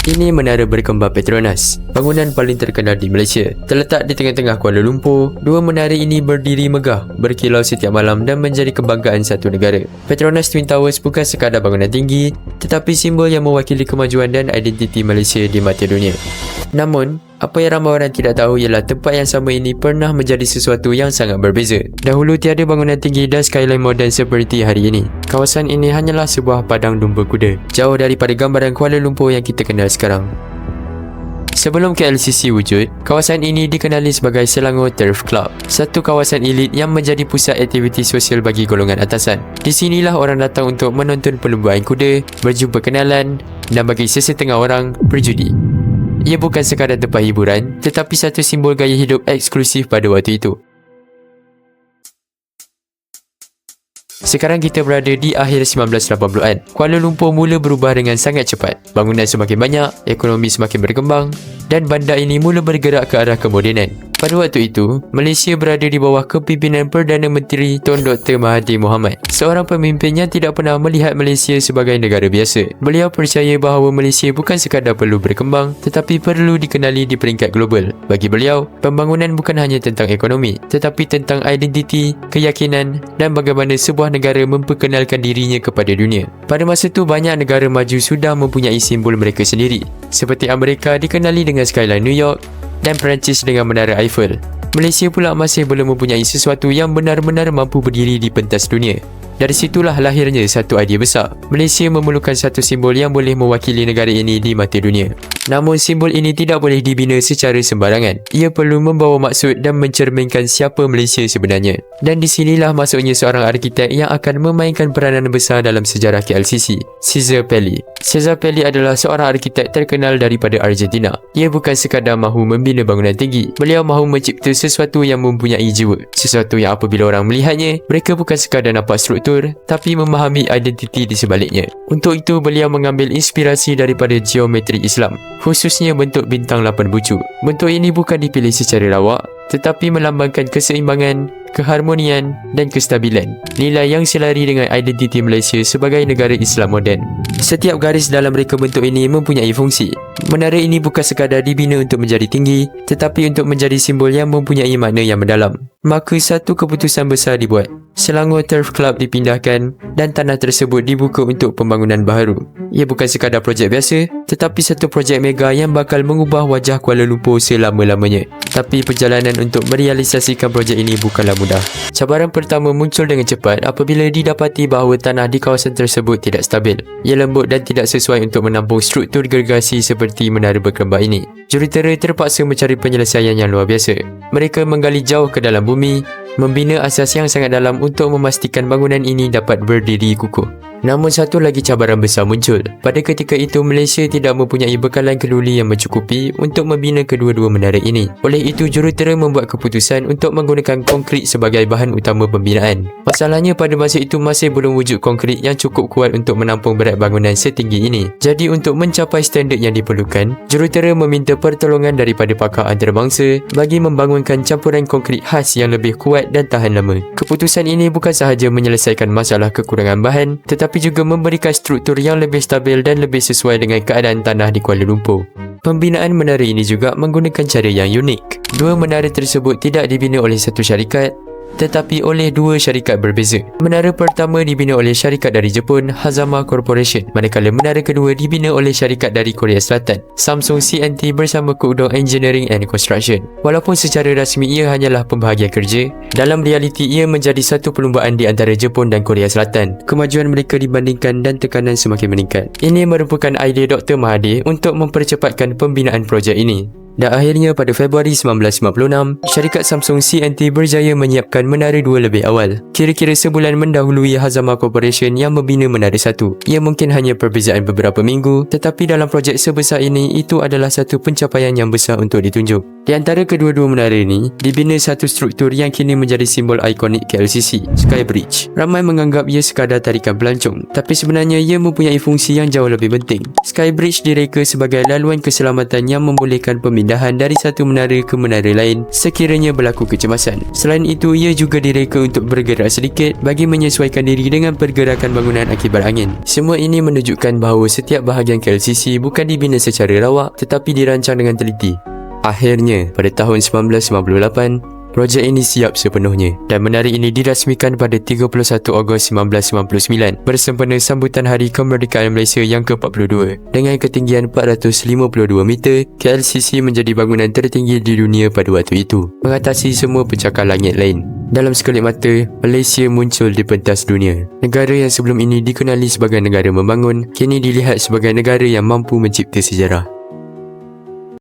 Ini menara berkembang Petronas, bangunan paling terkenal di Malaysia. Terletak di tengah-tengah Kuala Lumpur, dua menara ini berdiri megah, berkilau setiap malam dan menjadi kebanggaan satu negara. Petronas Twin Towers bukan sekadar bangunan tinggi, tetapi simbol yang mewakili kemajuan dan identiti Malaysia di mata dunia. Namun, apa yang ramai orang tidak tahu ialah tempat yang sama ini pernah menjadi sesuatu yang sangat berbeza. Dahulu tiada bangunan tinggi dan skyline moden seperti hari ini. Kawasan ini hanyalah sebuah padang domba kuda, jauh daripada gambaran Kuala Lumpur yang kita kenal sekarang. Sebelum KLCC wujud, kawasan ini dikenali sebagai Selangor Turf Club, satu kawasan elit yang menjadi pusat aktiviti sosial bagi golongan atasan. Di sinilah orang datang untuk menonton perlombaan kuda, berjumpa kenalan dan bagi sesetengah orang berjudi. Ia bukan sekadar tempat hiburan, tetapi satu simbol gaya hidup eksklusif pada waktu itu. Sekarang kita berada di akhir 1980-an. Kuala Lumpur mula berubah dengan sangat cepat. Bangunan semakin banyak, ekonomi semakin berkembang dan bandar ini mula bergerak ke arah kemodenan. Pada waktu itu, Malaysia berada di bawah kepimpinan Perdana Menteri Tun Dr. Mahathir Mohamad, seorang pemimpin yang tidak pernah melihat Malaysia sebagai negara biasa. Beliau percaya bahawa Malaysia bukan sekadar perlu berkembang, tetapi perlu dikenali di peringkat global. Bagi beliau, pembangunan bukan hanya tentang ekonomi, tetapi tentang identiti, keyakinan dan bagaimana sebuah negara memperkenalkan dirinya kepada dunia. Pada masa itu, banyak negara maju sudah mempunyai simbol mereka sendiri. Seperti Amerika dikenali dengan skyline New York dan Perancis dengan menara Eiffel. Malaysia pula masih belum mempunyai sesuatu yang benar-benar mampu berdiri di pentas dunia. Dari situlah lahirnya satu idea besar. Malaysia memerlukan satu simbol yang boleh mewakili negara ini di mata dunia. Namun simbol ini tidak boleh dibina secara sembarangan. Ia perlu membawa maksud dan mencerminkan siapa Malaysia sebenarnya. Dan di sinilah masuknya seorang arkitek yang akan memainkan peranan besar dalam sejarah KLCC, Cesar Pelli. Cesar Pelli adalah seorang arkitek terkenal daripada Argentina. Ia bukan sekadar mahu membina bangunan tinggi. Beliau mahu mencipta sesuatu yang mempunyai jiwa. Sesuatu yang apabila orang melihatnya, mereka bukan sekadar nampak struktur, tapi memahami identiti di sebaliknya. Untuk itu, beliau mengambil inspirasi daripada geometri Islam, khususnya bentuk bintang 8 bucu. Bentuk ini bukan dipilih secara lawak, tetapi melambangkan keseimbangan, keharmonian dan kestabilan. Nilai yang selari dengan identiti Malaysia sebagai negara Islam moden. Setiap garis dalam reka bentuk ini mempunyai fungsi. Menara ini bukan sekadar dibina untuk menjadi tinggi, tetapi untuk menjadi simbol yang mempunyai makna yang mendalam. Maka satu keputusan besar dibuat. Selangor Turf Club dipindahkan dan tanah tersebut dibuka untuk pembangunan baharu. Ia bukan sekadar projek biasa, tetapi satu projek mega yang bakal mengubah wajah Kuala Lumpur selama-lamanya. Tapi perjalanan untuk merealisasikan projek ini bukanlah mudah. Cabaran pertama muncul dengan cepat apabila didapati bahawa tanah di kawasan tersebut tidak stabil. Ia lembut dan tidak sesuai untuk menampung struktur gergasi seperti menara berkembang ini. Jurutera terpaksa mencari penyelesaian yang luar biasa. Mereka menggali jauh ke dalam bumi, membina asas yang sangat dalam untuk memastikan bangunan ini dapat berdiri kukuh. Namun satu lagi cabaran besar muncul. Pada ketika itu, Malaysia tidak mempunyai bekalan kenduri yang mencukupi untuk membina kedua-dua menara ini. Oleh itu, jurutera membuat keputusan untuk menggunakan konkrit sebagai bahan utama pembinaan. Masalahnya pada masa itu masih belum wujud konkrit yang cukup kuat untuk menampung berat bangunan setinggi ini. Jadi untuk mencapai standard yang diperlukan, jurutera meminta pertolongan daripada pakar antarabangsa bagi membangunkan campuran konkrit khas yang lebih kuat dan tahan lama. Keputusan ini bukan sahaja menyelesaikan masalah kekurangan bahan, tetapi juga memberikan struktur yang lebih stabil dan lebih sesuai dengan keadaan tanah di Kuala Lumpur. Pembinaan menara ini juga menggunakan cara yang unik. Dua menara tersebut tidak dibina oleh satu syarikat, tetapi oleh dua syarikat berbeza. Menara pertama dibina oleh syarikat dari Jepun, Hazama Corporation, manakala menara kedua dibina oleh syarikat dari Korea Selatan, Samsung C&T bersama Kudong Engineering and Construction. Walaupun secara rasmi ia hanyalah pembahagian kerja, dalam realiti ia menjadi satu perlumbaan di antara Jepun dan Korea Selatan. Kemajuan mereka dibandingkan dan tekanan semakin meningkat. Ini merupakan idea Dr. Mahathir untuk mempercepatkan pembinaan projek ini. Dan akhirnya pada Februari 1956, syarikat Samsung C&T berjaya menyiapkan menara 2 lebih awal. Kira-kira sebulan mendahului Hazama Corporation yang membina menara 1. Ia mungkin hanya perbezaan beberapa minggu, tetapi dalam projek sebesar ini, itu adalah satu pencapaian yang besar untuk ditunjuk. Di antara kedua-dua menara ini, dibina satu struktur yang kini menjadi simbol ikonik KLCC, Sky Bridge. Ramai menganggap ia sekadar tarikan pelancong, tapi sebenarnya ia mempunyai fungsi yang jauh lebih penting. Sky Bridge direka sebagai laluan keselamatan yang membolehkan pemilik pemindahan dari satu menara ke menara lain sekiranya berlaku kecemasan. Selain itu, ia juga direka untuk bergerak sedikit bagi menyesuaikan diri dengan pergerakan bangunan akibat angin. Semua ini menunjukkan bahawa setiap bahagian KLCC bukan dibina secara rawak tetapi dirancang dengan teliti. Akhirnya, pada tahun 1958, projek ini siap sepenuhnya dan menara ini dirasmikan pada 31 Ogos 1959 bersempena sambutan Hari Kemerdekaan Malaysia yang ke-42. Dengan ketinggian 452 meter, KLCC menjadi bangunan tertinggi di dunia pada waktu itu, mengatasi semua pencakar langit lain. Dalam sekelip mata, Malaysia muncul di pentas dunia. Negara yang sebelum ini dikenali sebagai negara membangun, kini dilihat sebagai negara yang mampu mencipta sejarah.